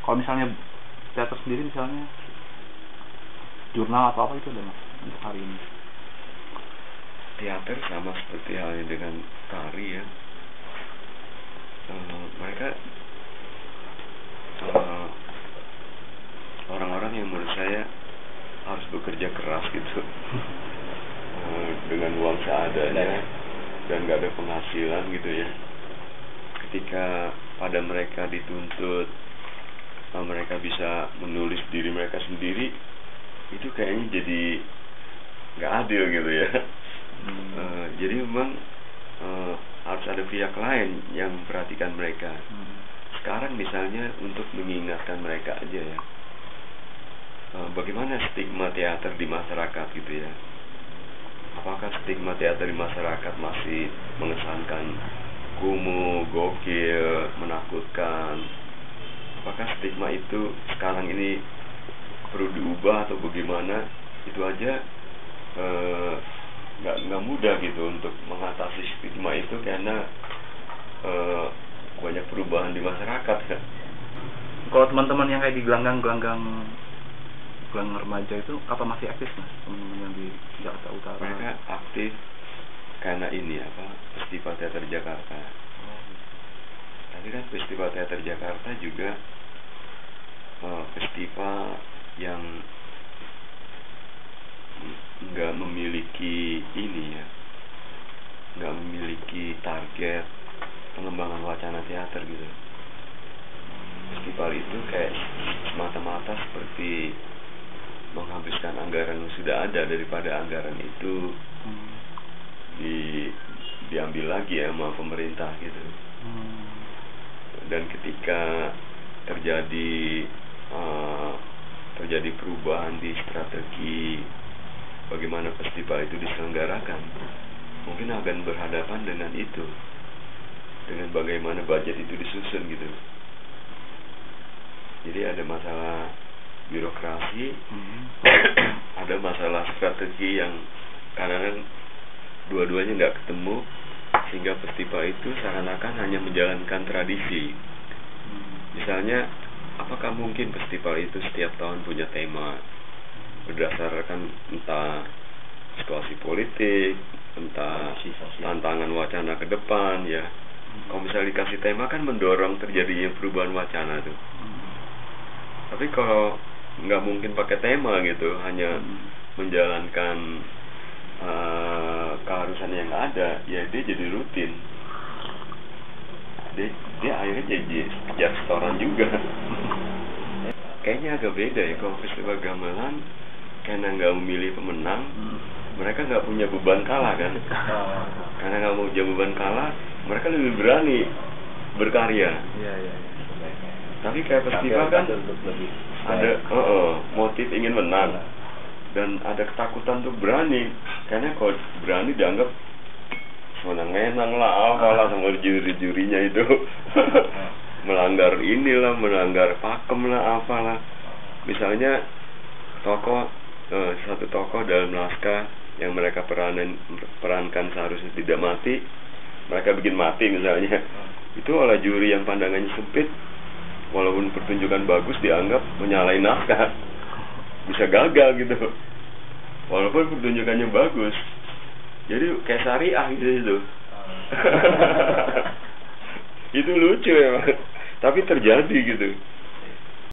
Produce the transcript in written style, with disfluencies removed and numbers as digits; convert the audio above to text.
Kalau misalnya teater sendiri, misalnya jurnal atau apa itu ada Mas untuk hari ini? Teater sama seperti halnya dengan tari ya. Mereka orang-orang yang menurut saya harus bekerja keras gitu. Dengan uang seadanya dan gak ada penghasilan gitu ya. Ketika pada mereka dituntut mereka bisa menulis diri mereka sendiri, itu kayaknya jadi gak adil gitu ya. Jadi memang harus ada pihak lain yang memperhatikan mereka. Sekarang misalnya untuk mengingatkan mereka aja ya, bagaimana stigma teater di masyarakat gitu ya. Apakah stigma teater di masyarakat masih mengesankan kumuh, gokil, menakutkan? Apakah stigma itu sekarang ini perlu diubah atau bagaimana? Itu aja nggak mudah gitu untuk mengatasi stigma itu, karena banyak perubahan di masyarakat kan. Kalau teman-teman yang kayak di gelanggang remaja itu apa masih aktif Mas, teman-teman yang di Jakarta Utara? Mereka aktif karena ini Festival Teater Jakarta. Tapi kan Festival Teater Jakarta juga festival yang nggak memiliki ini ya, nggak memiliki target pengembangan wacana teater gitu. Festival itu kayak semata-mata seperti menghabiskan anggaran yang sudah ada, daripada anggaran itu diambil lagi ya sama pemerintah gitu. Dan ketika terjadi perubahan di strategi bagaimana festival itu diselenggarakan, mungkin akan berhadapan dengan itu, dengan bagaimana budget itu disusun gitu. Jadi ada masalah birokrasi, ada masalah strategi yang kadang-kadang dua-duanya nggak ketemu, sehingga festival itu seakan-akan hanya menjalankan tradisi. Misalnya, apakah mungkin festival itu setiap tahun punya tema berdasarkan entah situasi politik, entah tantangan wacana ke depan ya. Kalau misalnya dikasih tema kan mendorong terjadinya perubahan wacana tuh. Tapi kalau nggak mungkin pakai tema gitu, hanya menjalankan keharusan yang ada, ya dia jadi rutin. Dia akhirnya jadi kejar setoran juga. Kayaknya agak beda ya kalau festival gamelan, karena nggak memilih pemenang, mereka nggak punya beban kalah kan. Karena nggak mau punya beban kalah, mereka lebih berani berkarya. Tapi kayak festival kan ada motif ingin menang dan ada ketakutan untuk berani, karena kalau berani dianggap menang-menang lah apalah sama juri-jurinya itu. Melanggar inilah, melanggar pakem lah apalah. Misalnya satu tokoh dalam naskah yang mereka perankan seharusnya tidak mati, mereka bikin mati misalnya. Itu oleh juri yang pandangannya sempit, walaupun pertunjukan bagus dianggap menyalahi naskah, bisa gagal gitu walaupun pertunjukannya bagus. Jadi kayak syariah gitu. Itu lucu ya, tapi terjadi gitu.